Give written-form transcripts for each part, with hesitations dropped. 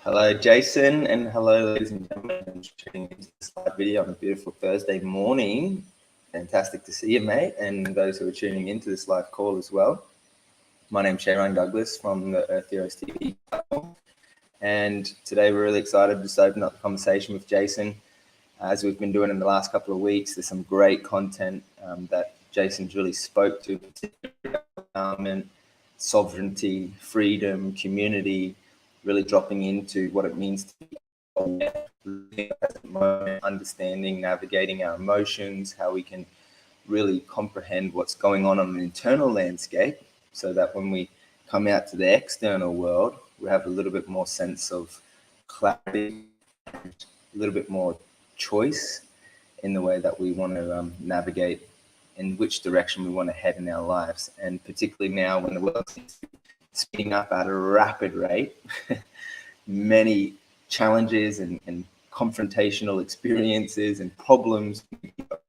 Hello, Jason, and hello, ladies and gentlemen. I'm tuning into this live video on a beautiful Thursday morning. Fantastic to see you, mate, and those who are tuning into this live call as well. My name's Sharon Douglas from the Earth Heroes TV platform, and today we're really excited to open up the conversation with Jason. As we've been doing in the last couple of weeks, there's some great content that Jason's really spoke to, particularly empowerment, sovereignty, freedom, community, really dropping into what it means to be living at the moment, understanding, navigating our emotions, how we can really comprehend what's going on an internal landscape so that when we come out to the external world, we have a little bit more sense of clarity, and a little bit more choice in the way that we want to navigate in which direction we want to head in our lives. And particularly now when the world seems to be speeding up at a rapid rate, many challenges and confrontational experiences and problems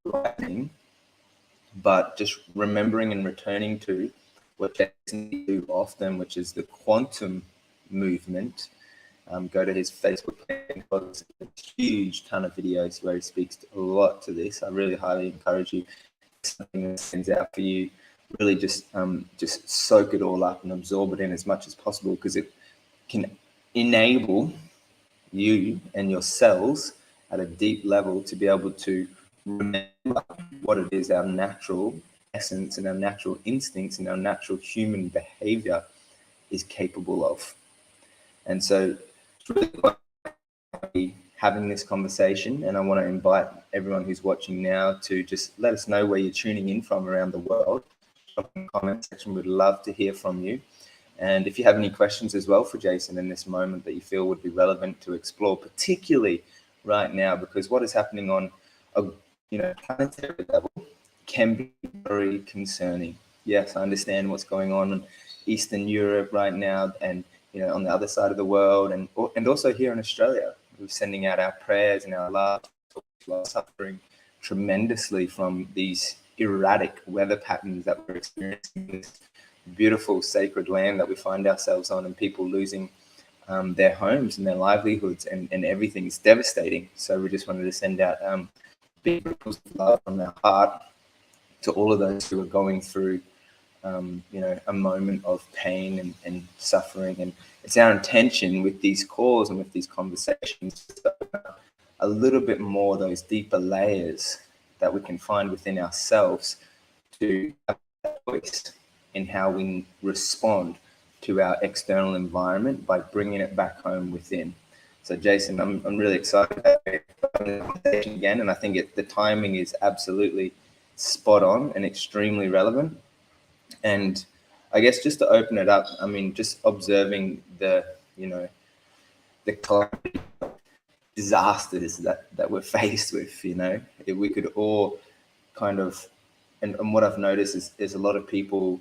arising, but just remembering and returning to what Jason do often, which is the quantum movement. Go to his Facebook page. There's a huge ton of videos where he speaks a lot to this. I really highly encourage you. Something that stands out for you, really just soak it all up and absorb it in as much as possible, because it can enable you and your cells at a deep level to be able to remember what it is our natural essence and our natural instincts and our natural human behavior is capable of. And so it's really quite having this conversation, and I want to invite everyone who's watching now to just let us know where you're tuning in from around the world. Drop in the comment section. We'd love to hear from you. And if you have any questions as well for Jason in this moment that you feel would be relevant to explore, particularly right now, because what is happening on a planetary level can be very concerning. Yes, I understand what's going on in Eastern Europe right now, and on the other side of the world, and also here in Australia. We're sending out our prayers and our love. We're suffering tremendously from these erratic weather patterns that we're experiencing in this beautiful sacred land that we find ourselves on, and people losing their homes and their livelihoods, and everything is devastating. So we just wanted to send out big ripples of love from our heart to all of those who are going through a moment of pain and suffering. And it's our intention with these calls and with these conversations to a little bit more those deeper layers that we can find within ourselves to have a voice in how we respond to our external environment by bringing it back home within. So Jason, I'm really excited about the conversation again, and I think the timing is absolutely spot on and extremely relevant. And I guess just to open it up, I mean, just observing the collective disasters that we're faced with, if we could all kind of, and what I've noticed is a lot of people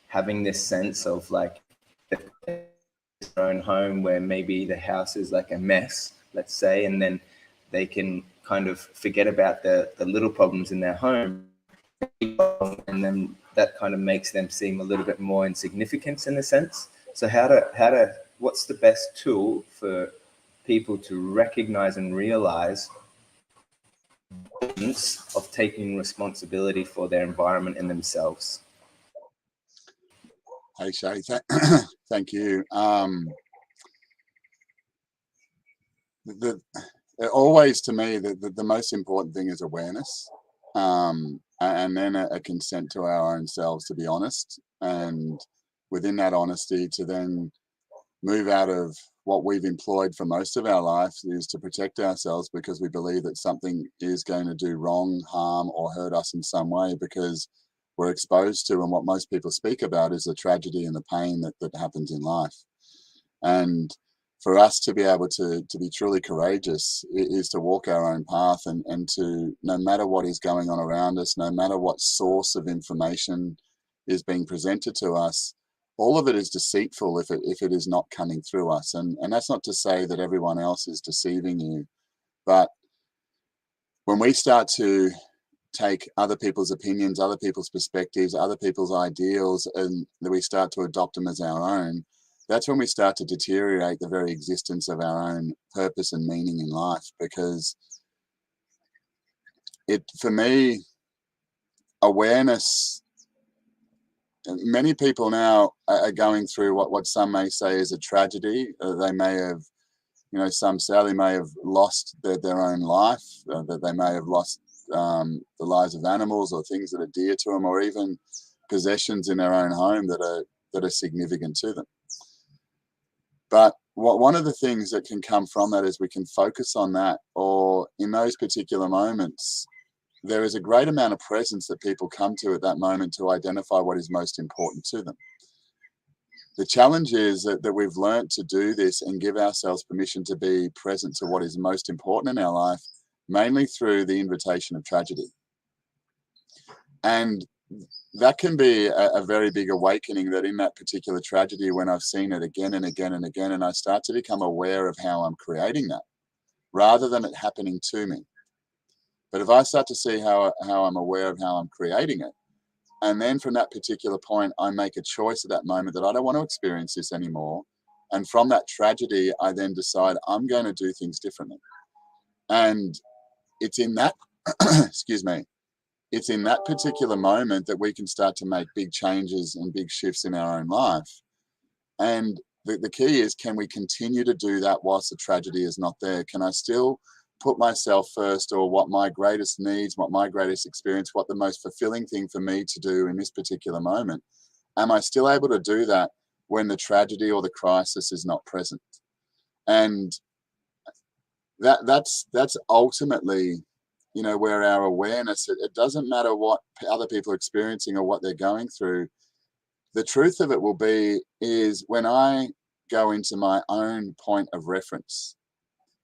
having this sense of like their own home where maybe the house is like a mess, let's say, and then they can kind of forget about the little problems in their home, and then that kind of makes them seem a little bit more insignificant in a sense. So what's the best tool for people to recognize and realize the importance of taking responsibility for their environment and themselves? Hey Shay, thank you. Always to me, the most important thing is awareness, and then a consent to our own selves to be honest, and within that honesty to then move out of what we've employed for most of our life, is to protect ourselves because we believe that something is going to do wrong, harm, or hurt us in some way, because we're exposed to, and what most people speak about is the tragedy and the pain that happens in life. And for us to be able to be truly courageous is to walk our own path, and to, no matter what is going on around us, no matter what source of information is being presented to us, all of it is deceitful if it is not coming through us. And that's not to say that everyone else is deceiving you, but when we start to take other people's opinions, other people's perspectives, other people's ideals, and we start to adopt them as our own, that's when we start to deteriorate the very existence of our own purpose and meaning in life. Because for me, awareness, many people now are going through what some may say is a tragedy. They may have, some sadly may have lost their own life, that they may have lost the lives of animals or things that are dear to them, or even possessions in their own home that are significant to them. But one of the things that can come from that is we can focus on that, or in those particular moments, there is a great amount of presence that people come to at that moment to identify what is most important to them. The challenge is that we've learned to do this and give ourselves permission to be present to what is most important in our life, mainly through the invitation of tragedy. And that can be a very big awakening, that in that particular tragedy, when I've seen it again and again and again, and I start to become aware of how I'm creating that, rather than it happening to me. But if I start to see how I'm aware of how I'm creating it, and then from that particular point, I make a choice at that moment that I don't want to experience this anymore. And from that tragedy, I then decide I'm going to do things differently. And it's in that, excuse me, it's in that particular moment that we can start to make big changes and big shifts in our own life. And the key is, can we continue to do that whilst the tragedy is not there? Can I still put myself first, or what my greatest needs, what my greatest experience, what the most fulfilling thing for me to do in this particular moment? Am I still able to do that when the tragedy or the crisis is not present? And that's ultimately, where our awareness, it doesn't matter what other people are experiencing or what they're going through. The truth of it will be is when I go into my own point of reference,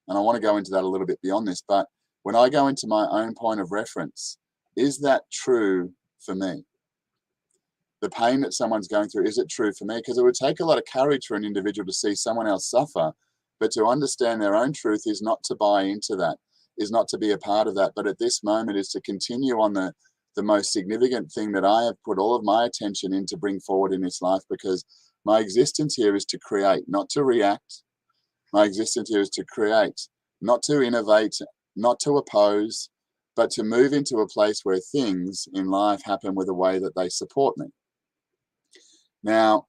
and I want to go into that a little bit beyond this, but when I go into my own point of reference, is that true for me? The pain that someone's going through, is it true for me? Because it would take a lot of courage for an individual to see someone else suffer, but to understand their own truth is not to buy into that, is not to be a part of that, but at this moment is to continue on the most significant thing that I have put all of my attention in to bring forward in this life, because my existence here is to create, not to react. My existence here is to create, not to innovate, not to oppose, but to move into a place where things in life happen with a way that they support me. Now,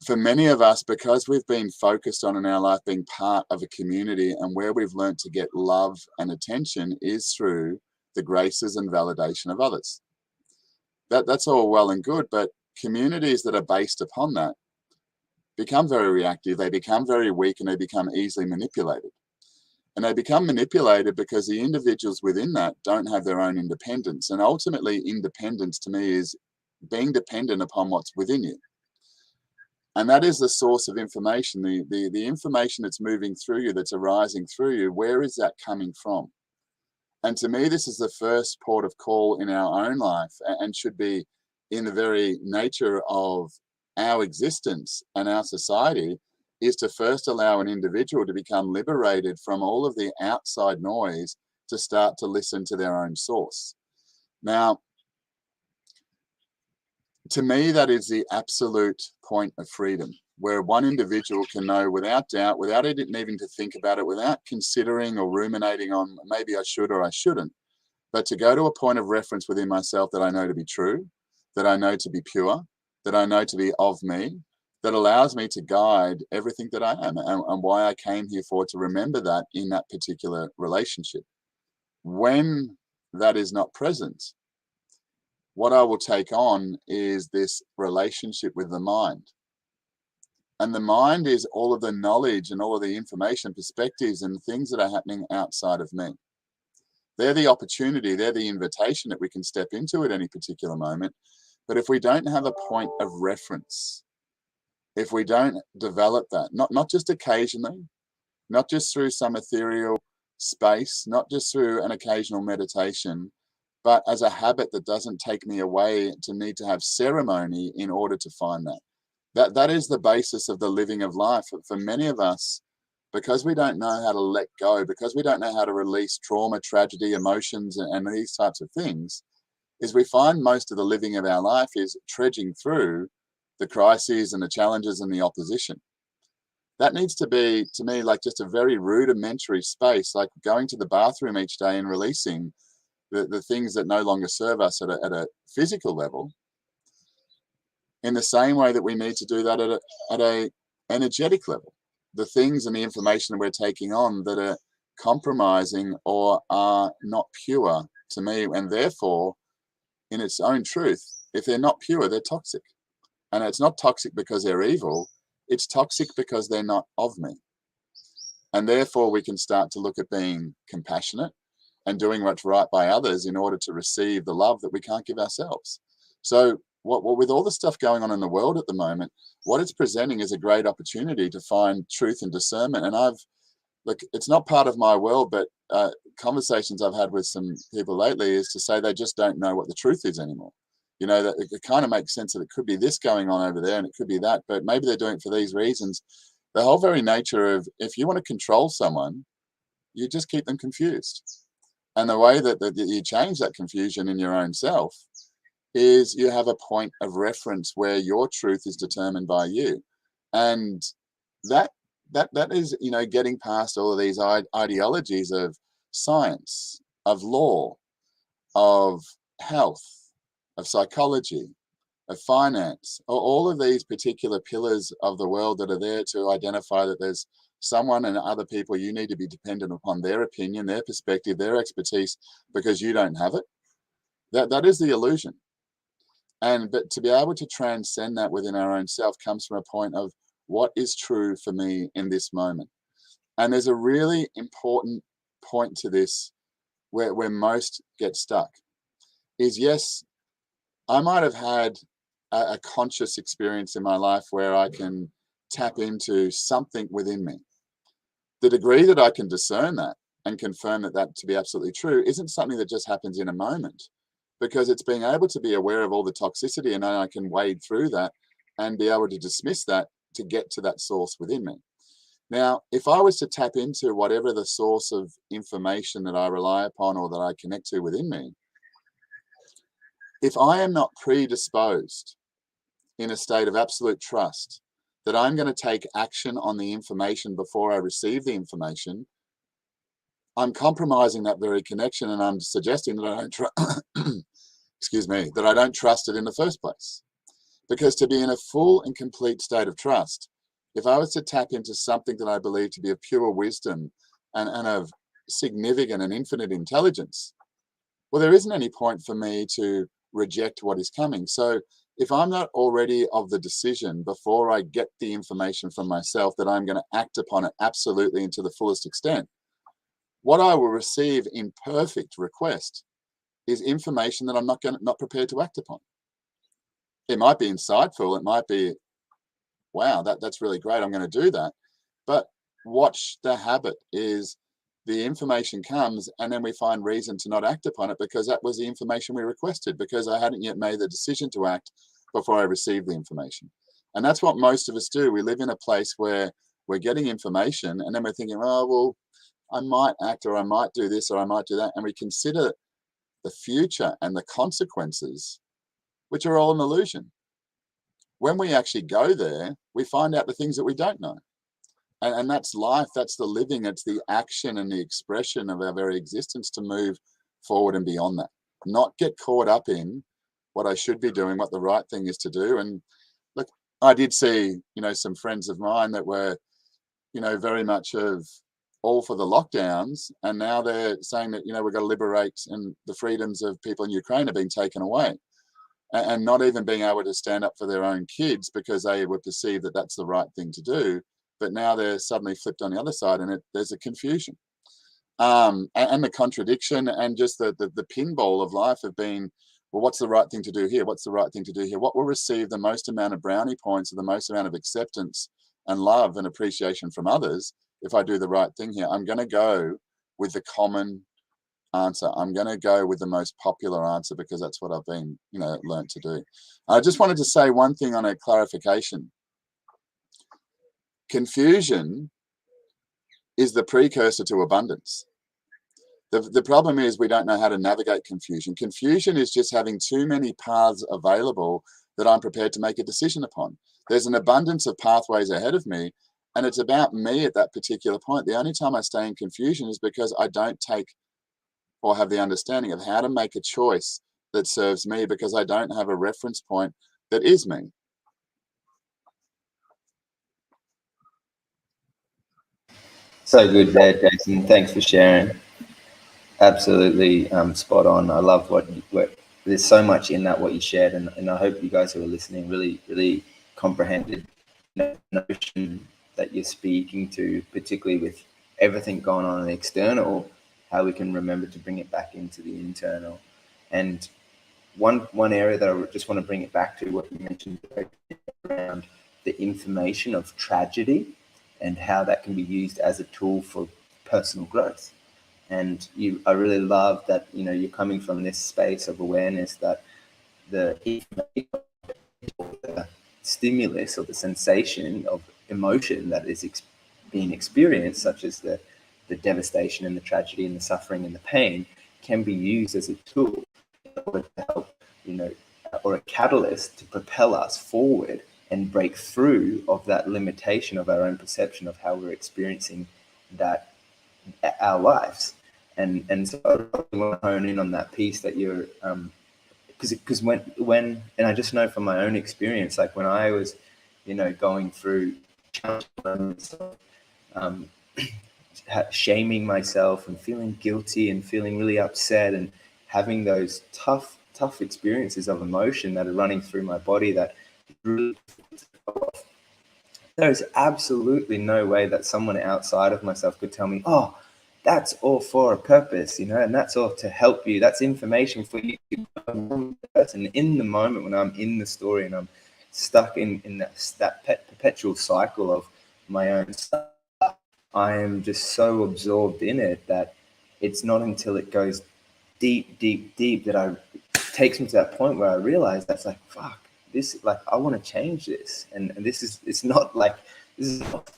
for many of us, because we've been focused on in our life being part of a community, and where we've learned to get love and attention is through the graces and validation of others. That's all well and good, but communities that are based upon that become very reactive, they become very weak, and they become easily manipulated. And they become manipulated because the individuals within that don't have their own independence. And ultimately, independence to me is being dependent upon what's within you. And that is the source of information, the information that's moving through you, that's arising through you. Where is that coming from? And to me, this is the first port of call in our own life, and should be in the very nature of our existence and our society, is to first allow an individual to become liberated from all of the outside noise, to start to listen to their own source. Now, to me, that is the absolute point of freedom, where one individual can know without doubt, without even needing to think about it, without considering or ruminating on maybe I should or I shouldn't, but to go to a point of reference within myself that I know to be true, that I know to be pure, that I know to be of me, that allows me to guide everything that I am, and why I came here for, to remember that in that particular relationship. When that is not present, what I will take on is this relationship with the mind. And the mind is all of the knowledge and all of the information, perspectives, and things that are happening outside of me. They're the opportunity, they're the invitation that we can step into at any particular moment. But if we don't have a point of reference, if we don't develop that, not just occasionally, not just through some ethereal space, not just through an occasional meditation, but as a habit that doesn't take me away to need to have ceremony in order to find that. That is the basis of the living of life. For many of us, because we don't know how to let go, because we don't know how to release trauma, tragedy, emotions, and these types of things, is we find most of the living of our life is trudging through the crises and the challenges and the opposition. That needs to be, to me, like just a very rudimentary space, like going to the bathroom each day and releasing the things that no longer serve us at a physical level, in the same way that we need to do that at a energetic level. The things and the information that we're taking on that are compromising or are not pure, to me, and therefore, in its own truth, if they're not pure, they're toxic. And it's not toxic because they're evil, it's toxic because they're not of me. And therefore, we can start to look at being compassionate and doing what's right by others in order to receive the love that we can't give ourselves. So what with all the stuff going on in the world at the moment, what it's presenting is a great opportunity to find truth and discernment. And look, it's not part of my world, but conversations I've had with some people lately is to say they just don't know what the truth is anymore. You know, that it kind of makes sense that it could be this going on over there and it could be that, but maybe they're doing it for these reasons. The whole very nature of, if you want to control someone, you just keep them confused. And the way that you change that confusion in your own self is you have a point of reference where your truth is determined by you. And that is, you know, getting past all of these ideologies of science, of law, of health, of psychology, of finance, or all of these particular pillars of the world that are there to identify that there's someone and other people you need to be dependent upon their opinion, their perspective, their expertise, because you don't have it. That is the illusion. But to be able to transcend that within our own self comes from a point of what is true for me in this moment. And there's a really important point to this where most get stuck is, yes, I might have had a conscious experience in my life where I can tap into something within me. The degree that I can discern that and confirm that to be absolutely true isn't something that just happens in a moment, because it's being able to be aware of all the toxicity, and then I can wade through that and be able to dismiss that to get to that source within me. Now, if I was to tap into whatever the source of information that I rely upon or that I connect to within me, if I am not predisposed in a state of absolute trust that I'm going to take action on the information before I receive the information, I'm compromising that very connection, and I'm suggesting that I don't that I don't trust it in the first place. Because to be in a full and complete state of trust, if I was to tap into something that I believe to be of pure wisdom and of significant and infinite intelligence, well, there isn't any point for me to reject what is coming. So if I'm not already of the decision before I get the information from myself that I'm going to act upon it absolutely and to the fullest extent, what I will receive in perfect request is information that I'm not prepared to act upon. It might be insightful. It might be, wow, that's really great. I'm going to do that. But watch the habit is the information comes and then we find reason to not act upon it because that was the information we requested, because I hadn't yet made the decision to act before I received the information. And that's what most of us do. We live in a place where we're getting information and then we're thinking, oh, well, I might act, or I might do this, or I might do that. And we consider the future and the consequences, which are all an illusion. When we actually go there, we find out the things that we don't know. And that's life, that's the living, it's the action and the expression of our very existence to move forward and beyond that. Not get caught up in what I should be doing, what the right thing is to do. And look, I did see, some friends of mine that were, very much of all for the lockdowns. And now they're saying that, we've got to liberate, and the freedoms of people in Ukraine are being taken away. And not even being able to stand up for their own kids because they were perceived that that's the right thing to do. But now they're suddenly flipped on the other side, and there's a confusion. And the contradiction and just the pinball of life of being, well, what's the right thing to do here? What's the right thing to do here? What will receive the most amount of brownie points or the most amount of acceptance and love and appreciation from others if I do the right thing here? I'm going to go with the common answer. I'm going to go with the most popular answer because that's what I've been, learned to do. I just wanted to say one thing on a clarification. Confusion is the precursor to abundance. The problem is we don't know how to navigate confusion. Confusion is just having too many paths available that I'm prepared to make a decision upon. There's an abundance of pathways ahead of me, and it's about me at that particular point. The only time I stay in confusion is because I don't take or have the understanding of how to make a choice that serves me, because I don't have a reference point that is me. So good there, Jason. Thanks for sharing. Absolutely spot on. I love what there's so much in that what you shared, and I hope you guys who are listening really comprehended the notion that you're speaking to, particularly with everything going on in the external, how we can remember to bring it back into the internal. And one area that I just want to bring it back to, what you mentioned around the information of tragedy and how that can be used as a tool for personal growth. And I really love that, you're coming from this space of awareness that the stimulus or the sensation of emotion that is being experienced, such as the devastation and the tragedy and the suffering and the pain, can be used as a tool in order to help, or a catalyst to propel us forward and break through of that limitation of our own perception of how we're experiencing that our lives. And so I really want to hone in on that piece that you're because when and I just know from my own experience, like when I was going through challenges, shaming myself and feeling guilty and feeling really upset and having those tough experiences of emotion that are running through my body, that really, there is absolutely no way that someone outside of myself could tell me, oh, that's all for a purpose, and that's all to help you. That's information for you. And in the moment when I'm in the story and I'm stuck in that perpetual cycle of my own stuff, I am just so absorbed in it that it's not until it goes deep that it takes me to that point where I realize that's like, fuck, this, like, I want to change this. And this is not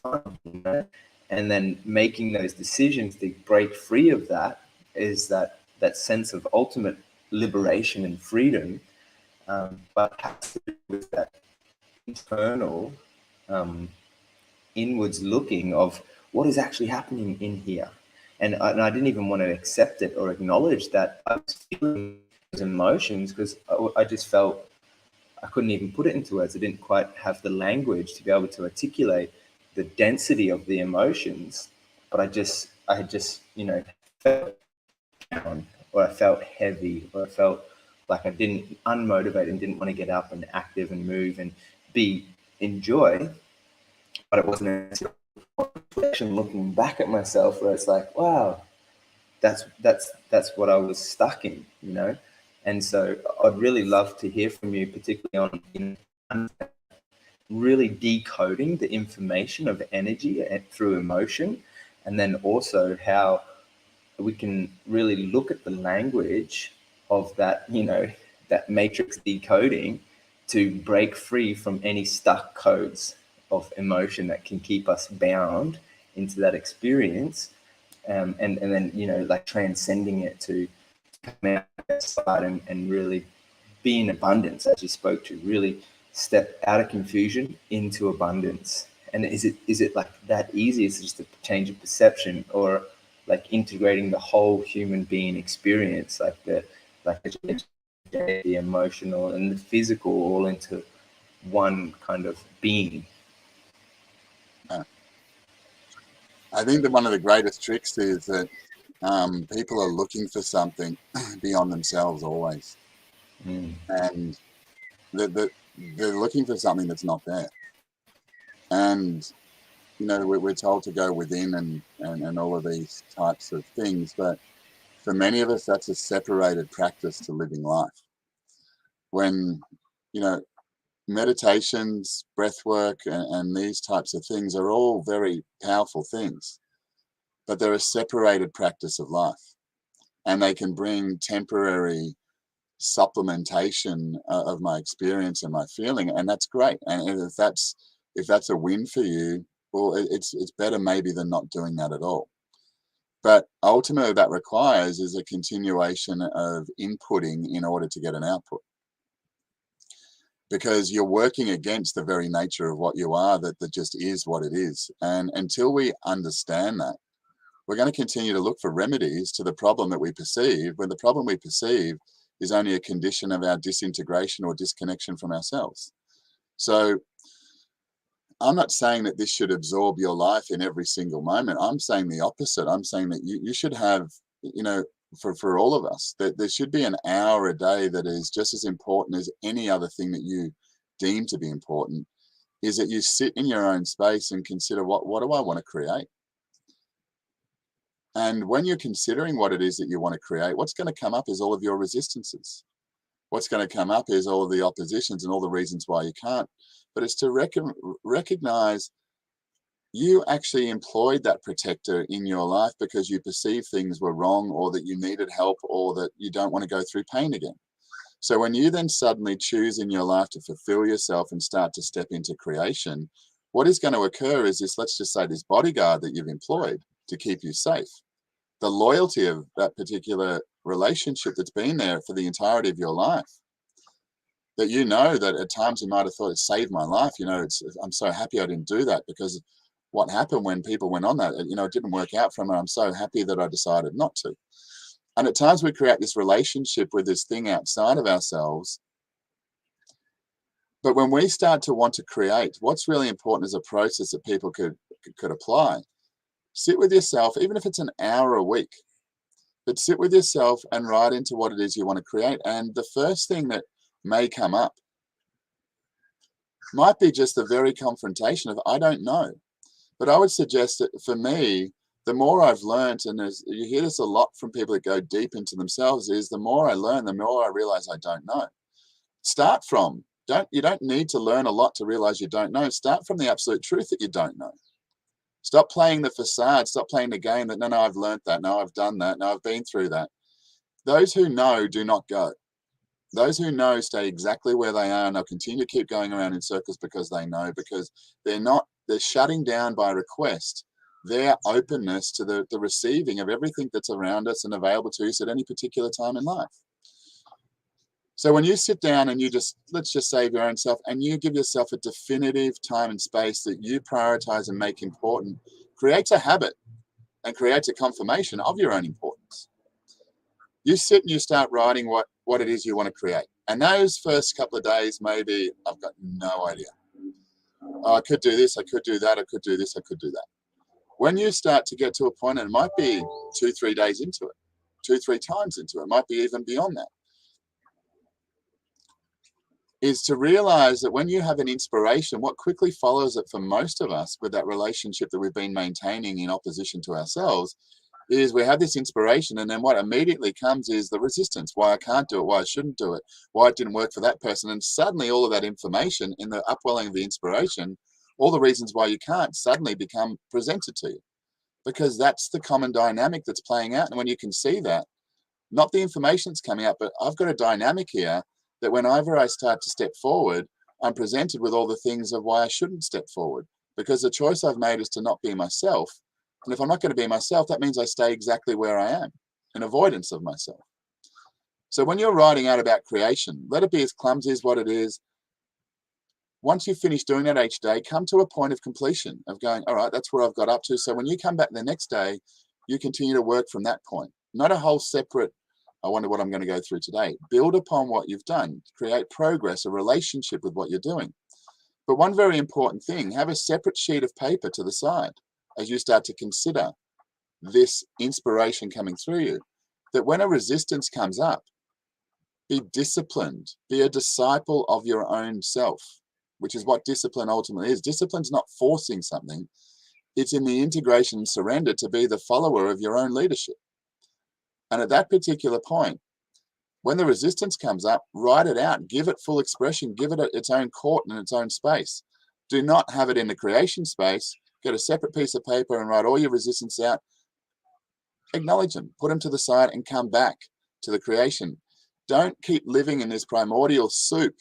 fun, And then making those decisions to break free of that is that sense of ultimate liberation and freedom, but it has to do with that internal, inwards looking of what is actually happening in here. And I didn't even want to accept it or acknowledge that I was feeling those emotions, because I just felt I couldn't even put it into words. I didn't quite have the language to be able to articulate the density of the emotions, but I had just felt down, or I felt heavy, or I felt like I didn't unmotivated and didn't want to get up and active and move and enjoy. But it wasn't until reflection, looking back at myself, where it's like, wow, that's what I was stuck in. And so I'd really love to hear from you, particularly on really decoding the information of energy through emotion, and then also how we can really look at the language of that, that matrix decoding, to break free from any stuck codes of emotion that can keep us bound into that experience, and then like transcending it to come out that side and really be in abundance, as you spoke to, really step out of confusion into abundance. And is it like that easy? Is it just a change of perception, or like integrating the whole human being experience, like the emotional and the physical, all into one kind of being? I think that one of the greatest tricks is that people are looking for something beyond themselves always. And they're looking for something that's not there. And, we're told to go within and all of these types of things. But for many of us, that's a separated practice to living life. When, meditations, breath work, and these types of things are all very powerful things, but they're a separated practice of life, and they can bring temporary supplementation of my experience and my feeling, and that's great. And if that's a win for you, well, it's better maybe than not doing that at all. But ultimately, that requires is a continuation of inputting in order to get an output. because you're working against the very nature of what you are, that just is what it is. And until we understand that, we're going to continue to look for remedies to the problem that we perceive, when the problem we perceive is only a condition of our disintegration or disconnection from ourselves. So I'm not saying that this should absorb your life in every single moment. I'm saying the opposite. I'm saying that you should have, you know, for all of us, that there should be an hour a day that is just as important as any other thing that you deem to be important, is that you sit in your own space and consider, what do I want to create? And when you're considering what it is that you want to create, what's going to come up is all of your resistances. What's going to come up is all of the oppositions and all the reasons why you can't. But it's to recognize you actually employed that protector in your life because you perceived things were wrong, or that you needed help, or that you don't want to go through pain again. So when you then suddenly choose in your life to fulfill yourself and start to step into creation, what is going to occur is this, let's just say, this bodyguard that you've employed to keep you safe. The loyalty of that particular relationship that's been there for the entirety of your life, that you know that at times you might have thought, it saved my life. You know, I'm so happy I didn't do that, because what happened when people went on that, you know, it didn't work out for them. And I'm so happy that I decided not to. And at times we create this relationship with this thing outside of ourselves. But when we start to want to create, what's really important is a process that people could apply. Sit with yourself, even if it's an hour a week, but sit with yourself and write into what it is you want to create. And the first thing that may come up might be just the very confrontation of, I don't know. But I would suggest that for me, the more I've learned, and you hear this a lot from people that go deep into themselves, is the more I learn, the more I realize I don't know. Start from, you don't need to learn a lot to realize you don't know. Start from the absolute truth that you don't know. Stop playing the facade. Stop playing the game that, no, I've learned that. No, I've done that. No, I've been through that. Those who know do not go. Those who know stay exactly where they are, and they'll continue to keep going around in circles because they know, because they're shutting down by request their openness to the receiving of everything that's around us and available to us at any particular time in life. So when you sit down and you let's just save your own self, and you give yourself a definitive time and space that you prioritize and make important, creates a habit and creates a confirmation of your own importance. You sit and you start writing what it is you want to create. And those first couple of days, maybe, I've got no idea. Oh, I could do this, I could do that, I could do this, I could do that. When you start to get to a point, and it might be 2-3 days into it, 2-3 times into it, might be even beyond that, is to realize that when you have an inspiration, what quickly follows it for most of us with that relationship that we've been maintaining in opposition to ourselves, is we have this inspiration, and then what immediately comes is the resistance. Why I can't do it, why I shouldn't do it, why it didn't work for that person. And suddenly all of that information in the upwelling of the inspiration, all the reasons why you can't, suddenly become presented to you, because that's the common dynamic that's playing out. And when you can see that, not the information that's coming out, but I've got a dynamic here that whenever I start to step forward, I'm presented with all the things of why I shouldn't step forward, because the choice I've made is to not be myself. And if I'm not going to be myself, that means I stay exactly where I am, in avoidance of myself. So when you're writing out about creation, let it be as clumsy as what it is. Once you finish doing that each day, come to a point of completion, of going, all right, that's where I've got up to. So when you come back the next day, you continue to work from that point, not a whole separate, I wonder what I'm going to go through today. Build upon what you've done, create progress, a relationship with what you're doing. But one very important thing, have a separate sheet of paper to the side as you start to consider this inspiration coming through you, that when a resistance comes up, be disciplined, be a disciple of your own self, which is what discipline ultimately is. Discipline's not forcing something. It's in the integration and surrender to be the follower of your own leadership. And at that particular point, when the resistance comes up, write it out, give it full expression, give it its own court and its own space. Do not have it in the creation space. Get a separate piece of paper and write all your resistance out. Acknowledge them, put them to the side, and come back to the creation. Don't keep living in this primordial soup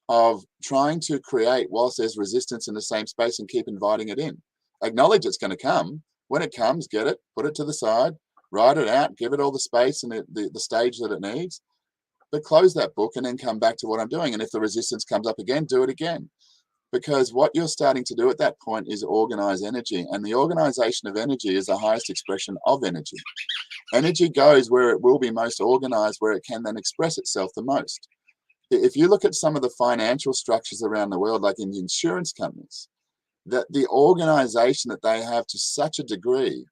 of trying to create whilst there's resistance in the same space and keep inviting it in. Acknowledge it's going to come. When it comes, get it, put it to the side, write it out, give it all the space and the stage that it needs. but close that book and then come back to what I'm doing. And if the resistance comes up again, do it again. Because what you're starting to do at that point is organize energy. And the organization of energy is the highest expression of energy. Energy goes where it will be most organized, where it can then express itself the most. If you look at some of the financial structures around the world, like in the insurance companies, that the organization that they have to such a degree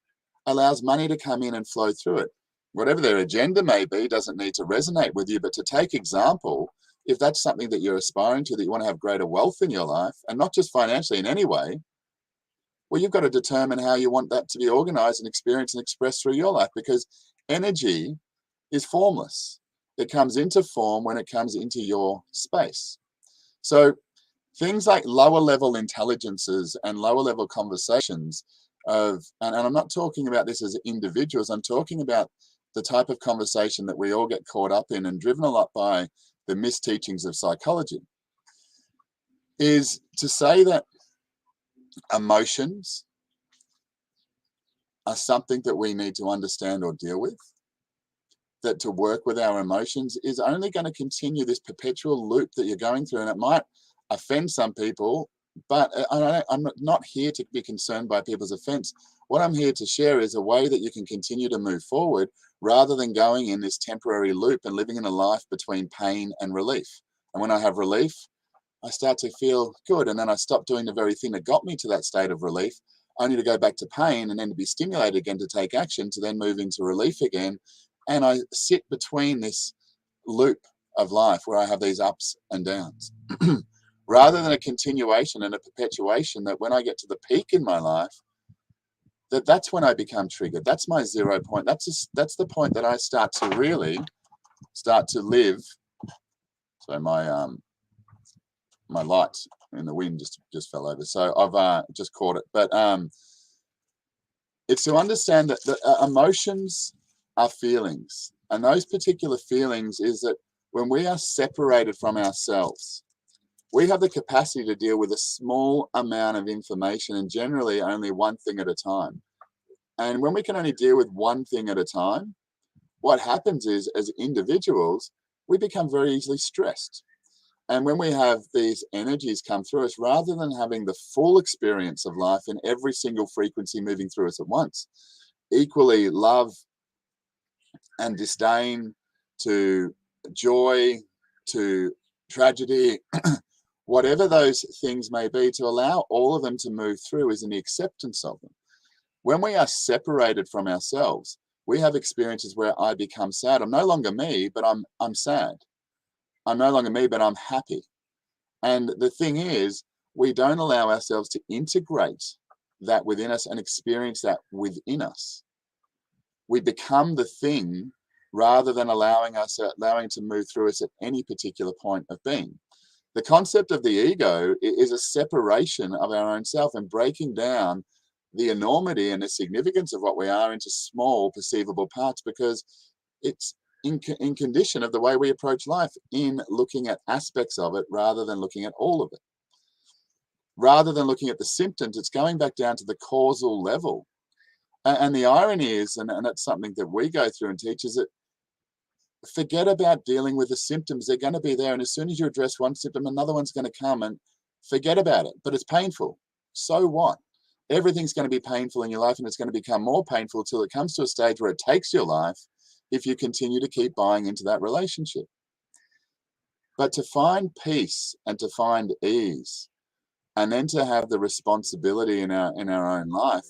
allows money to come in and flow through it. Whatever their agenda may be doesn't need to resonate with you, but to take example, if that's something that you're aspiring to, that you want to have greater wealth in your life, and not just financially in any way, well, you've got to determine how you want that to be organized and experienced and expressed through your life, because energy is formless. It comes into form when it comes into your space. So things like lower level intelligences and lower level conversations of, and I'm not talking about this as individuals, I'm talking about the type of conversation that we all get caught up in and driven a lot by the misteachings of psychology, is to say that emotions are something that we need to understand or deal with, that to work with our emotions is only going to continue this perpetual loop that you're going through. And it might offend some people, but I'm not here to be concerned by people's offense. What I'm here to share is a way that you can continue to move forward rather than going in this temporary loop and living in a life between pain and relief. And when I have relief, I start to feel good. And then I stop doing the very thing that got me to that state of relief, only to go back to pain and then to be stimulated again to take action, to then move into relief again. And I sit between this loop of life where I have these ups and downs. Rather than a continuation and a perpetuation that when I get to the peak in my life, that's when I become triggered. That's my 0 point. That's the point that I start to really start to live. So my light in the wind just fell over. So I've just caught it. But it's to understand that the emotions are feelings. And those particular feelings is that when we are separated from ourselves, we have the capacity to deal with a small amount of information and generally only one thing at a time. And when we can only deal with one thing at a time, what happens is, as individuals, we become very easily stressed. And when we have these energies come through us, rather than having the full experience of life in every single frequency moving through us at once, equally love and disdain to joy to tragedy, whatever those things may be, to allow all of them to move through is in the acceptance of them. When we are separated from ourselves, we have experiences where I become sad. I'm no longer me, but I'm sad. I'm no longer me, but I'm happy. And the thing is, we don't allow ourselves to integrate that within us and experience that within us. We become the thing rather than allowing to move through us at any particular point of being. The concept of the ego is a separation of our own self and breaking down the enormity and the significance of what we are into small perceivable parts, because it's in condition of the way we approach life, in looking at aspects of it rather than looking at all of it. Rather than looking at the symptoms, it's going back down to the causal level. And the irony is, and that's something that we go through and teach, is that forget about dealing with the symptoms. They're going to be there. And as soon as you address one symptom, another one's going to come, and forget about it. But it's painful. So what? Everything's going to be painful in your life, and it's going to become more painful till it comes to a stage where it takes your life if you continue to keep buying into that relationship. But to find peace and to find ease, and then to have the responsibility in our own life,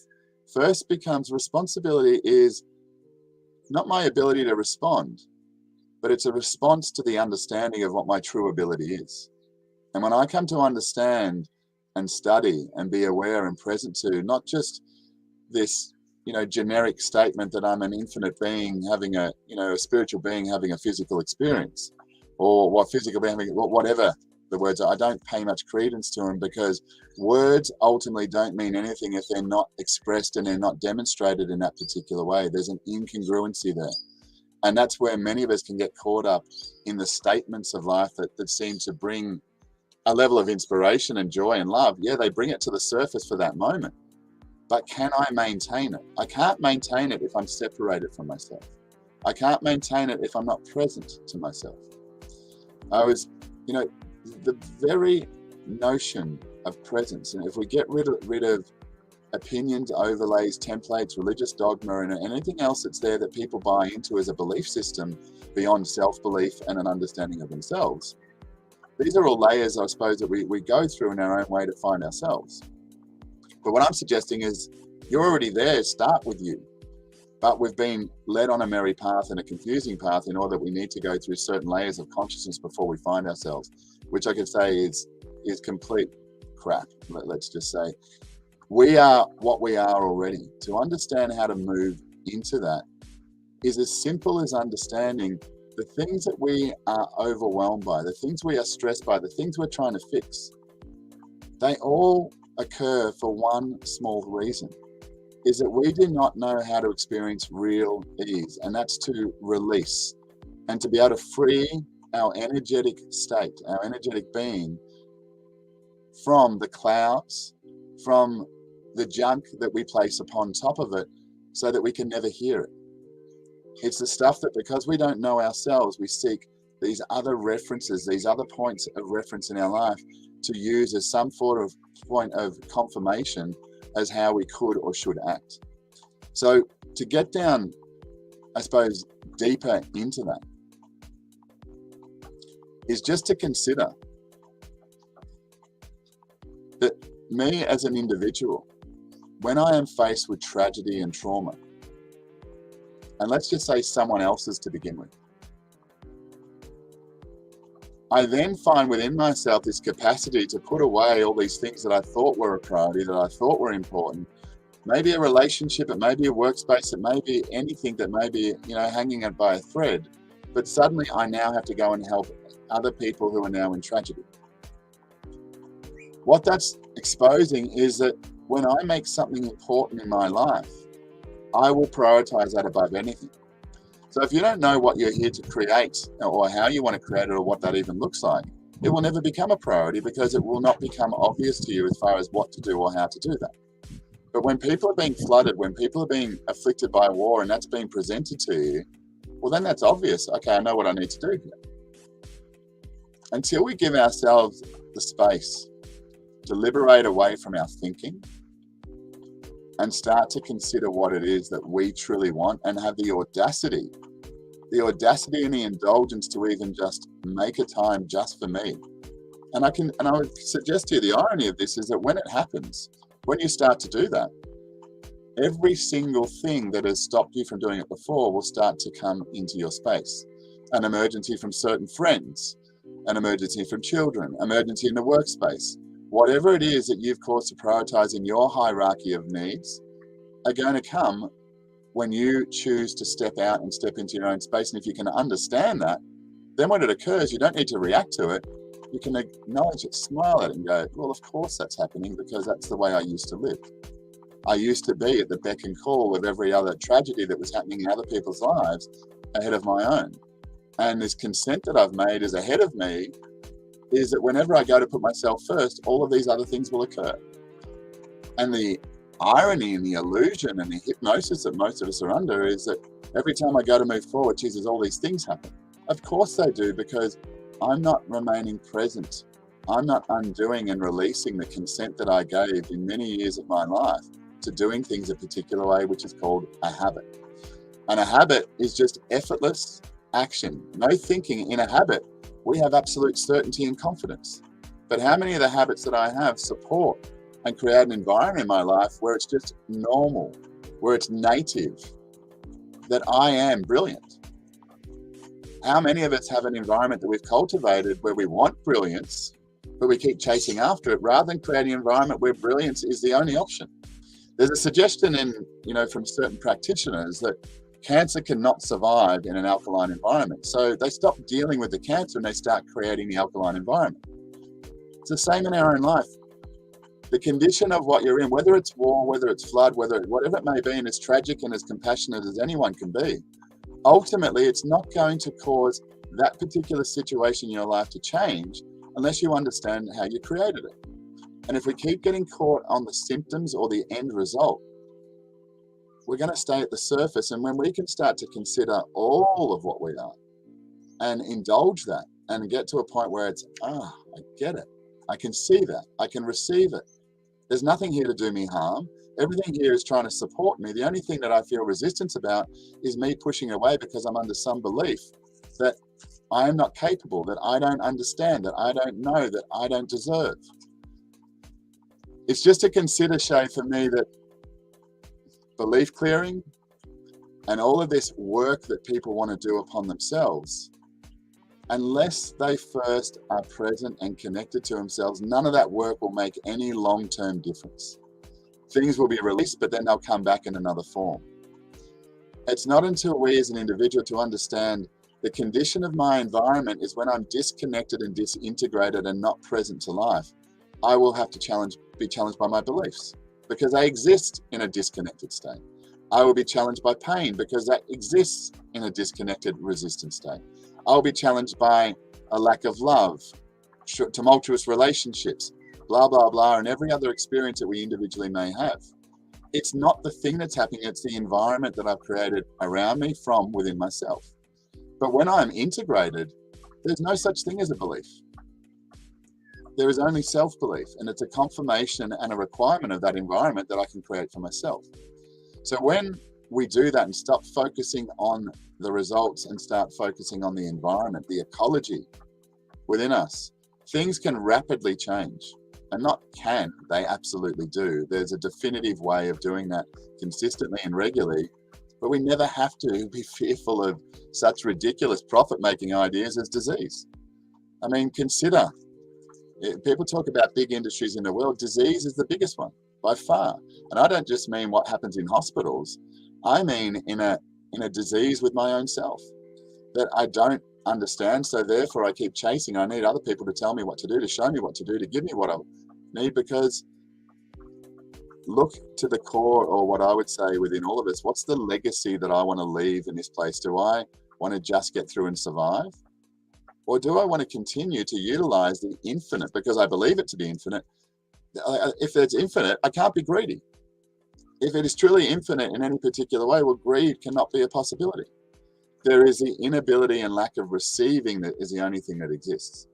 first becomes responsibility is not my ability to respond, but it's a response to the understanding of what my true ability is. And when I come to understand and study and be aware and present to not just this, generic statement that I'm an infinite being having a spiritual being having a physical experience, or what physical being, whatever the words are, I don't pay much credence to them, because words ultimately don't mean anything if they're not expressed and they're not demonstrated in that particular way. There's an incongruency there. And that's where many of us can get caught up in the statements of life that seem to bring a level of inspiration and joy and love. Yeah, they bring it to the surface for that moment. But can I maintain it? I can't maintain it if I'm separated from myself. I can't maintain it if I'm not present to myself. I was, you know, the very notion of presence, and if we get rid of opinions, overlays, templates, religious dogma, and anything else that's there that people buy into as a belief system beyond self-belief and an understanding of themselves, these are all layers, I suppose, that we go through in our own way to find ourselves. But what I'm suggesting is you're already there, start with you. But we've been led on a merry path and a confusing path in order that we need to go through certain layers of consciousness before we find ourselves, which I could say is complete crap. Let's just say we are what we are already. To understand how to move into that is as simple as understanding the things that we are overwhelmed by, the things we are stressed by, the things we're trying to fix. They all occur for one small reason, is that we do not know how to experience real ease, and that's to release and to be able to free our energetic state, our energetic being from the clouds, from the junk that we place upon top of it so that we can never hear it. It's the stuff that, because we don't know ourselves, we seek these other references, these other points of reference in our life to use as some sort of point of confirmation as how we could or should act. So to get down, I suppose, deeper into that is just to consider that me as an individual, when I am faced with tragedy and trauma, and let's just say someone else's to begin with, I then find within myself this capacity to put away all these things that I thought were a priority, that I thought were important. Maybe a relationship, it may be a workspace, it may be anything that may be, hanging out by a thread. But suddenly I now have to go and help other people who are now in tragedy. What that's exposing is that when I make something important in my life, I will prioritize that above anything. So if you don't know what you're here to create or how you want to create it or what that even looks like, it will never become a priority because it will not become obvious to you as far as what to do or how to do that. But when people are being flooded, when people are being afflicted by war and that's being presented to you, well, then that's obvious. Okay, I know what I need to do here. Until we give ourselves the space to liberate away from our thinking and start to consider what it is that we truly want and have the audacity and the indulgence to even just make a time just for me. And I would suggest to you the irony of this is that when it happens, when you start to do that, every single thing that has stopped you from doing it before will start to come into your space. An emergency from certain friends, an emergency from children, emergency in the workspace. Whatever it is that you've caused to prioritize in your hierarchy of needs are going to come when you choose to step out and step into your own space. And if you can understand that, then when it occurs, you don't need to react to it. You can acknowledge it, smile at it and go, well, of course that's happening because that's the way I used to live. I used to be at the beck and call of every other tragedy that was happening in other people's lives ahead of my own. And this consent that I've made as ahead of me is that whenever I go to put myself first, all of these other things will occur. And the irony and the illusion and the hypnosis that most of us are under is that every time I go to move forward, Jesus, all these things happen. Of course they do, because I'm not remaining present. I'm not undoing and releasing the consent that I gave in many years of my life to doing things a particular way, which is called a habit. And a habit is just effortless action, no thinking. In a habit, we have absolute certainty and confidence. But how many of the habits that I have support and create an environment in my life where it's just normal, where it's native, that I am brilliant? How many of us have an environment that we've cultivated where we want brilliance, but we keep chasing after it rather than creating an environment where brilliance is the only option? There's a suggestion from certain practitioners that cancer cannot survive in an alkaline environment. So they stop dealing with the cancer and they start creating the alkaline environment. It's the same in our own life. The condition of what you're in, whether it's war, whether it's flood, whatever it may be, and as tragic and as compassionate as anyone can be, ultimately it's not going to cause that particular situation in your life to change unless you understand how you created it. And if we keep getting caught on the symptoms or the end result, we're going to stay at the surface. And when we can start to consider all of what we are and indulge that and get to a point where it's, I get it. I can see that. I can receive it. There's nothing here to do me harm. Everything here is trying to support me. The only thing that I feel resistance about is me pushing away because I'm under some belief that I am not capable, that I don't understand, that I don't know, that I don't deserve. It's just a consider, Shay, for me, that belief clearing and all of this work that people want to do upon themselves, unless they first are present and connected to themselves, none of that work will make any long-term difference. Things will be released, but then they'll come back in another form. It's not until we as an individual to understand the condition of my environment is when I'm disconnected and disintegrated and not present to life, I will have to be challenged by my beliefs because they exist in a disconnected state. I will be challenged by pain because that exists in a disconnected, resistant state. I'll be challenged by a lack of love, tumultuous relationships, blah, blah, blah, and every other experience that we individually may have. It's not the thing that's happening, it's the environment that I've created around me from within myself. But when I'm integrated, there's no such thing as a belief. There is only self-belief, and it's a confirmation and a requirement of that environment that I can create for myself. So when we do that and stop focusing on the results and start focusing on the environment, the ecology within us, things can rapidly change. And not can, they absolutely do. There's a definitive way of doing that consistently and regularly, but we never have to be fearful of such ridiculous profit-making ideas as disease. I mean, consider, people talk about big industries in the world, disease is the biggest one by far. And I don't just mean what happens in hospitals, I mean in a disease with my own self that I don't understand. So therefore I keep chasing. I need other people to tell me what to do, to show me what to do, to give me what I need, because look to the core, or what I would say within all of us, what's the legacy that I want to leave in this place? Do I want to just get through and survive? Or do I want to continue to utilize the infinite because I believe it to be infinite? If it's infinite, I can't be greedy. If it is truly infinite in any particular way, well, greed cannot be a possibility. There is the inability and lack of receiving that is the only thing that exists.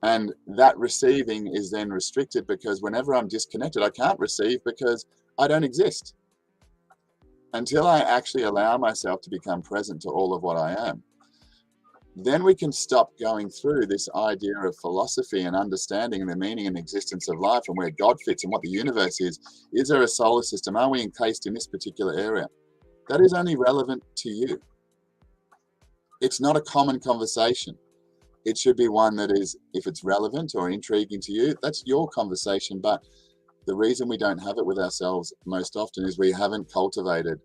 And that receiving is then restricted because whenever I'm disconnected, I can't receive because I don't exist. Until I actually allow myself to become present to all of what I am, then we can stop going through this idea of philosophy and understanding the meaning and existence of life and where God fits and what the universe is. Is there a solar system? Are we encased in this particular area? That is only relevant to you. It's not a common conversation. It should be one that is, if it's relevant or intriguing to you, that's your conversation. But the reason we don't have it with ourselves most often is we haven't cultivated.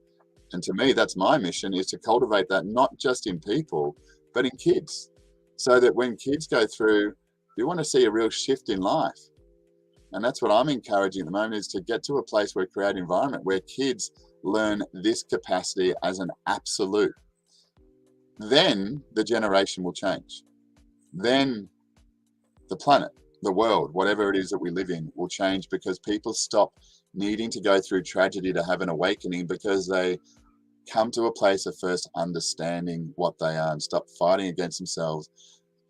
And to me, that's my mission, is to cultivate that not just in people, but in kids. So that when kids go through, you want to see a real shift in life. And that's what I'm encouraging at the moment, is to get to a place where we create an environment where kids learn this capacity as an absolute. Then the generation will change. Then the planet, the world, whatever it is that we live in, will change because people stop needing to go through tragedy to have an awakening, because they come to a place of first understanding what they are and stop fighting against themselves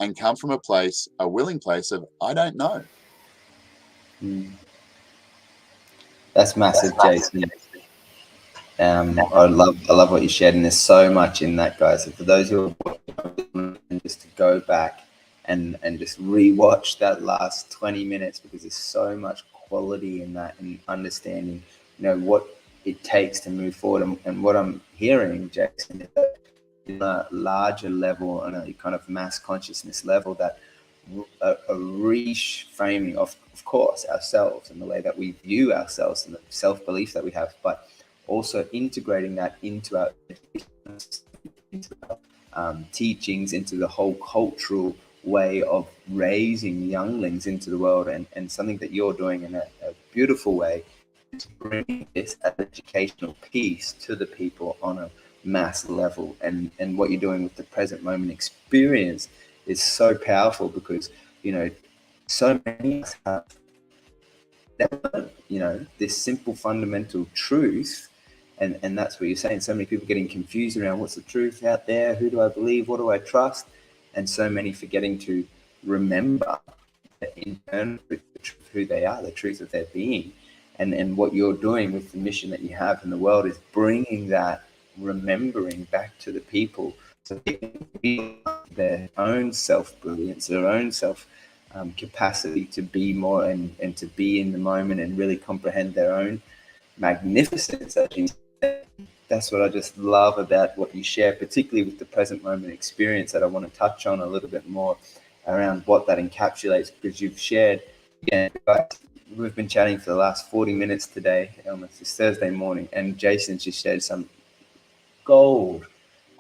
and come from a place, a willing place of, I don't know. That's massive, Jason. I love what you shared, and there's so much in that, guys. So for those who are watching, just to go back and just rewatch that last 20 minutes, because there's so much quality in that, and understanding, what it takes to move forward. And what I'm hearing, Jason, is that in a larger level, on a kind of mass consciousness level, that a reframing of course, ourselves and the way that we view ourselves and the self-belief that we have, but also integrating that into our teachings, into the whole cultural way of raising younglings into the world, and something that you're doing in a beautiful way, to bring this educational piece to the people on a mass level. And what you're doing with the present moment experience is so powerful, because so many of us have this simple fundamental truth, and that's what you're saying. So many people getting confused around what's the truth out there, who do I believe, what do I trust. and so many forgetting to remember the internal truth, the truth of who they are, the truth of their being. And what you're doing with the mission that you have in the world is bringing that remembering back to the people, so they can feel their own self-brilliance, their own self capacity to be more and to be in the moment and really comprehend their own magnificence. That's what I just love about what you share, particularly with the present moment experience, that I want to touch on a little bit more around what that encapsulates, because you've shared, again, we've been chatting for the last 40 minutes today, almost this Thursday morning, and Jason's just shared some gold,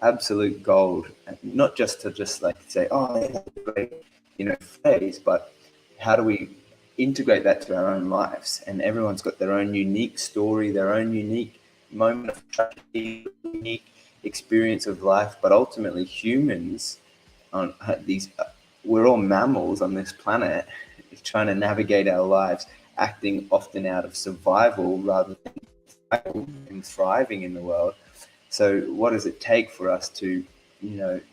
absolute gold, not just to just like say, oh, yeah, that's a great, phrase, but how do we integrate that to our own lives? And everyone's got their own unique story, their own unique moment of tragedy, unique experience of life, but ultimately humans on these, we're all mammals on this planet trying to navigate our lives, acting often out of survival rather than thriving in the world. So what does it take for us to,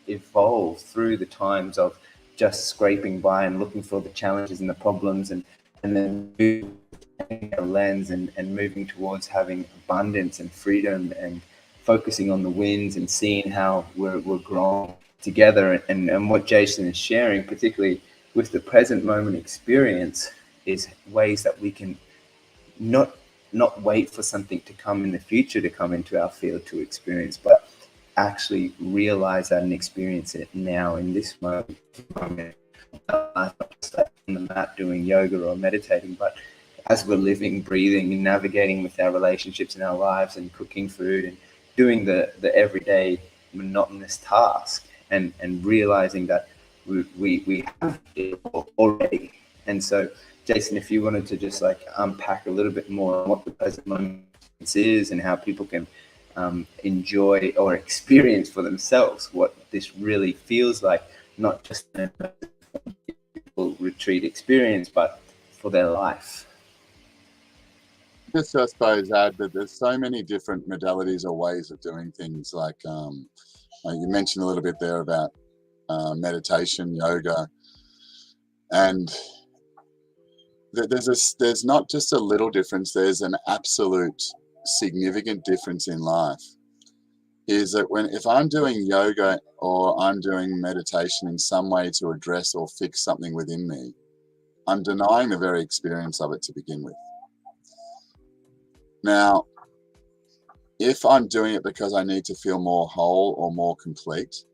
evolve through the times of just scraping by and looking for the challenges and the problems, and then moving our lens and moving towards having abundance and freedom and focusing on the wins and seeing how we're growing together. And what Jason is sharing, particularly with the present moment experience, is ways that we can not wait for something to come in the future to come into our field to experience, but actually realize that and experience it now in this moment. Not just like on the mat doing yoga or meditating, but as we're living, breathing, and navigating with our relationships in our lives and cooking food and doing the everyday monotonous task, and realizing that we have it already. And so, Jason, if you wanted to just like unpack a little bit more on what the present moment is and how people can enjoy or experience for themselves what this really feels like, not just a retreat experience, but for their life. Just, I suppose, add that there's so many different modalities or ways of doing things. Like you mentioned a little bit there about meditation, yoga, and there's not just a little difference. There's an absolute significant difference in life. Is that if I'm doing yoga or I'm doing meditation in some way to address or fix something within me, I'm denying the very experience of it to begin with. Now, if I'm doing it because I need to feel more whole or more complete,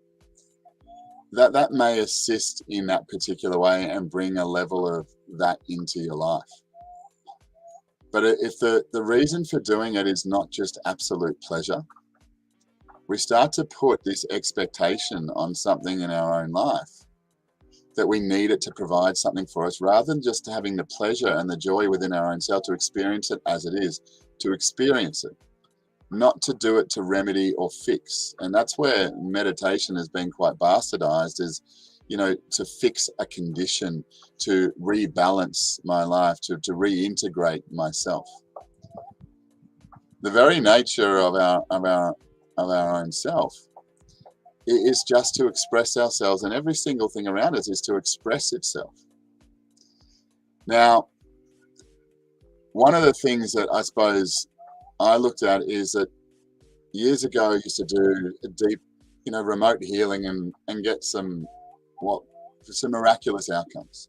that may assist in that particular way and bring a level of that into your life. But if the reason for doing it is not just absolute pleasure, we start to put this expectation on something in our own life that we need it to provide something for us, rather than just having the pleasure and the joy within our own self to experience it as it is, to experience it, not to do it to remedy or fix. And that's where meditation has been quite bastardized, is, to fix a condition, to rebalance my life, to reintegrate myself. The very nature of our own self is just to express ourselves, and every single thing around us is to express itself. Now, one of the things that I suppose I looked at is that years ago I used to do a deep, remote healing and get some miraculous outcomes.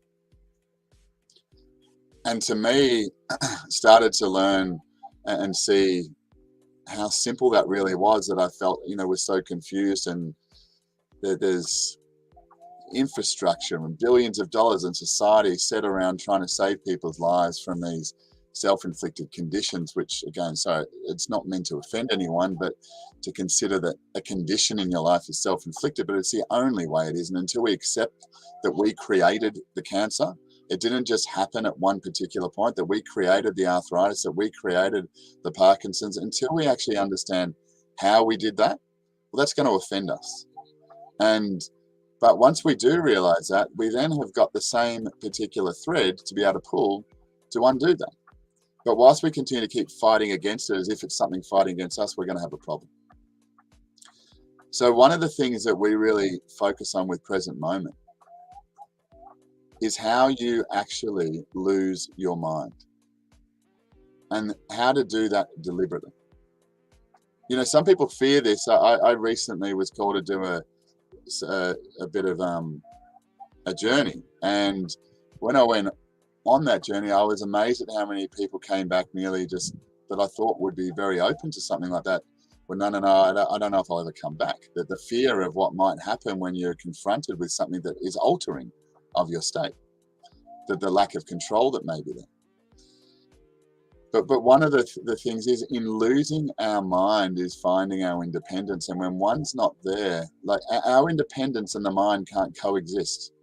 And to me, started to learn and see how simple that really was, that I felt, was so confused, and there's infrastructure and billions of dollars in society set around trying to save people's lives from these self-inflicted conditions, which, again, so it's not meant to offend anyone, but to consider that a condition in your life is self-inflicted, but it's the only way it is. And until we accept that we created the cancer, it didn't just happen at one particular point, that we created the arthritis, that we created the Parkinson's, until we actually understand how we did that, well, that's going to offend us. But once we do realize that, we then have got the same particular thread to be able to pull to undo that. But whilst we continue to keep fighting against it as if it's something fighting against us, we're going to have a problem. So one of the things that we really focus on with present moment is how you actually lose your mind and how to do that deliberately. You know, some people fear this. I recently was called to do a bit of a journey, and when I went on that journey, I was amazed at how many people came back nearly just that I thought would be very open to something like that. Well, no, I don't know if I'll ever come back. That the fear of what might happen when you're confronted with something that is altering of your state, the lack of control that may be there. But one of the things is, in losing our mind is finding our independence. And when one's not there, like our independence and the mind can't coexist.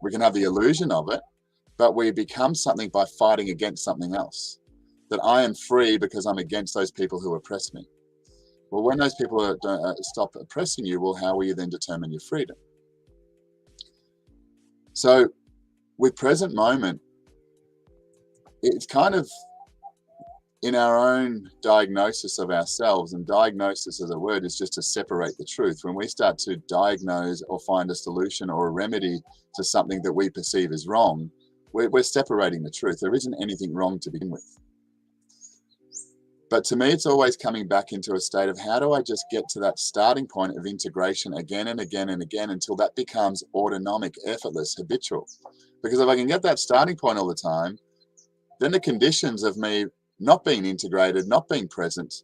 We can have the illusion of it, but we become something by fighting against something else. That I am free because I'm against those people who oppress me. Well, when those people stop oppressing you, well, how will you then determine your freedom? So with present moment, it's kind of in our own diagnosis of ourselves, and diagnosis as a word is just to separate the truth. When we start to diagnose or find a solution or a remedy to something that we perceive as wrong, we're separating the truth. There isn't anything wrong to begin with. But to me, it's always coming back into a state of how do I just get to that starting point of integration again and again and again until that becomes autonomic, effortless, habitual. Because if I can get that starting point all the time, then the conditions of me not being integrated, not being present,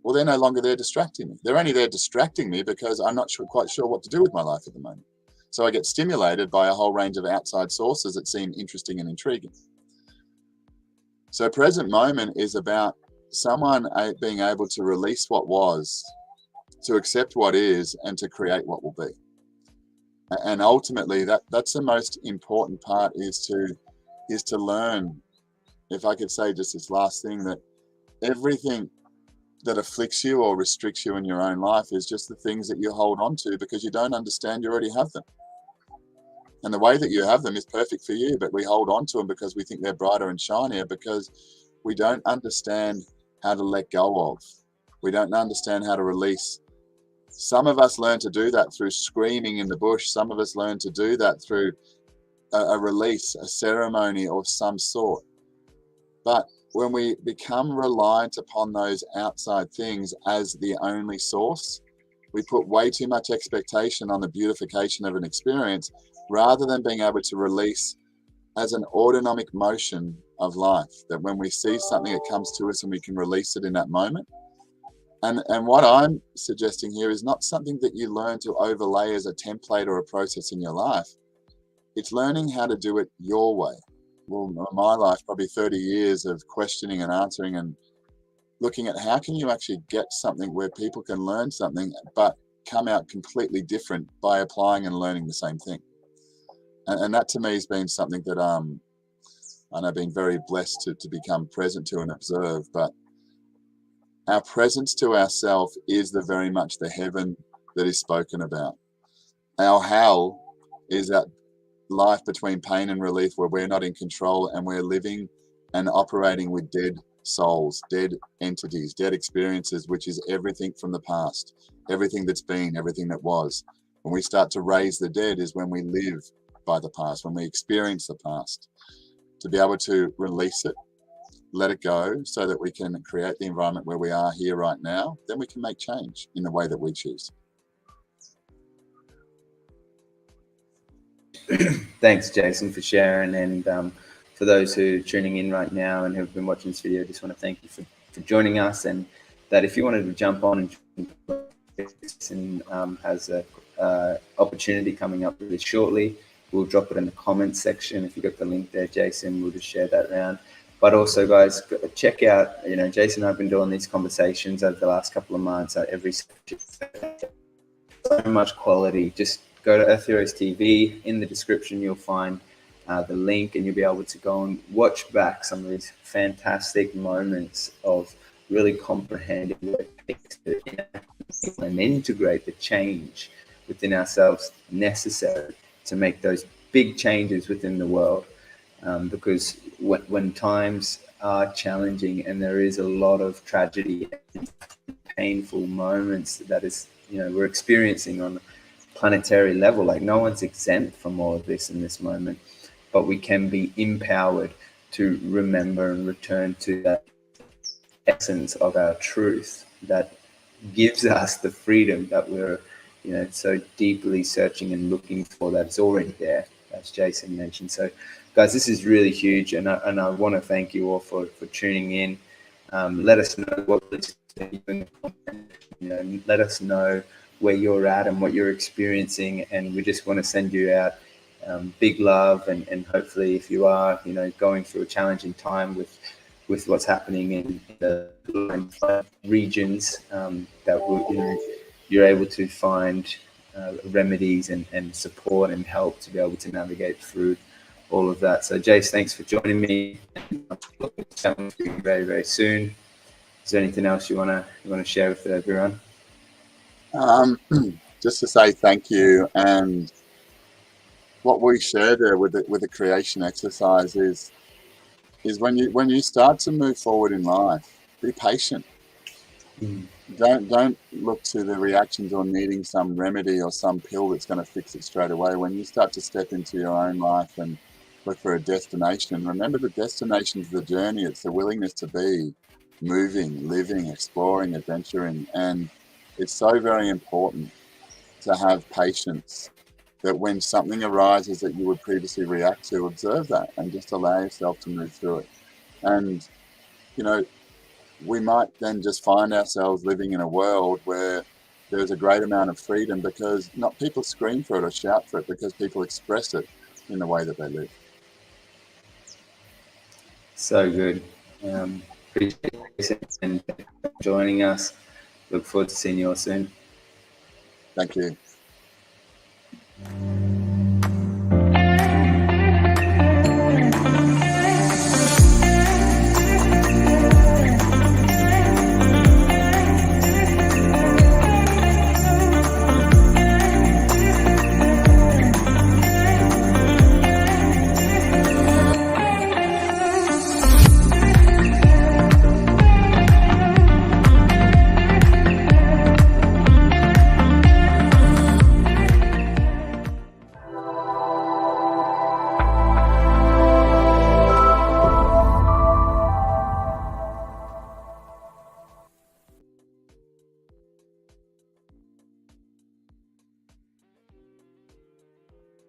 well, they're no longer there distracting me. They're only there distracting me because I'm not quite sure what to do with my life at the moment. So I get stimulated by a whole range of outside sources that seem interesting and intriguing. So present moment is about someone being able to release what was, to accept what is, and to create what will be. And ultimately, that's the most important part, is to learn. If I could say just this last thing, that everything that afflicts you or restricts you in your own life is just the things that you hold on to because you don't understand you already have them. And the way that you have them is perfect for you, but we hold on to them because we think they're brighter and shinier because we don't understand how to let go of. We don't understand how to release. Some of us learn to do that through screaming in the bush. Some of us learn to do that through a release, a ceremony of some sort. But when we become reliant upon those outside things as the only source, we put way too much expectation on the beautification of an experience rather than being able to release as an autonomic motion of life. That when we see something, it comes to us and we can release it in that moment. And what I'm suggesting here is not something that you learn to overlay as a template or a process in your life. It's learning how to do it your way. Well, my life, probably 30 years of questioning and answering and looking at how can you actually get something where people can learn something but come out completely different by applying and learning the same thing. And that to me has been something that and I've been very blessed to become present to and observe. But our presence to ourselves is very much the heaven that is spoken about. Our hell is that life between pain and relief where we're not in control and we're living and operating with dead souls, dead entities, dead experiences, which is everything from the past, everything that's been, everything that was. When we start to raise the dead is when we live by the past, when we experience the past. To be able to release it, let it go, so that we can create the environment where we are here right now, then we can make change in the way that we choose. Thanks, Jason, for sharing. And for those who are tuning in right now and who've been watching this video, I just want to thank you for joining us. And that if you wanted to jump on and Jason has a opportunity coming up really shortly, we'll drop it in the comments section. If you got the link there, Jason, we'll just share that around. But also, guys, check out, Jason and I have been doing these conversations over the last couple of months at every session. So much quality. Just go to Earth Heroes TV. In the description, you'll find the link, and you'll be able to go and watch back some of these fantastic moments of really comprehending what it takes to and integrate the change within ourselves necessary to make those big changes within the world. Because when times are challenging and there is a lot of tragedy and painful moments that is we're experiencing on a planetary level. Like, no one's exempt from all of this in this moment, but we can be empowered to remember and return to that essence of our truth that gives us the freedom that we're so deeply searching and looking for. That's already there, as Jason mentioned. So guys, this is really huge, and I want to thank you all for tuning in. Let us know what let us know where you're at and what you're experiencing, and we just want to send you out big love, and hopefully, if you are going through a challenging time with what's happening in the regions, that you're able to find remedies and support and help to be able to navigate through all of that. So Jace, thanks for joining me. Very, very soon. Is there anything else you want to share with everyone? Just to say thank you, and what we shared there with the creation exercise is when you start to move forward in life, be patient. Don't look to the reactions or needing some remedy or some pill that's going to fix it straight away. When you start to step into your own life and look for a destination, remember the destination is the journey. It's the willingness to be moving, living, exploring, adventuring. And it's so very important to have patience, that when something arises that you would previously react to, observe that and just allow yourself to move through it. And, we might then just find ourselves living in a world where there's a great amount of freedom, because not people scream for it or shout for it, because people express it in the way that they live. So good. Appreciate you and joining us. Look forward to seeing you all soon. Thank you.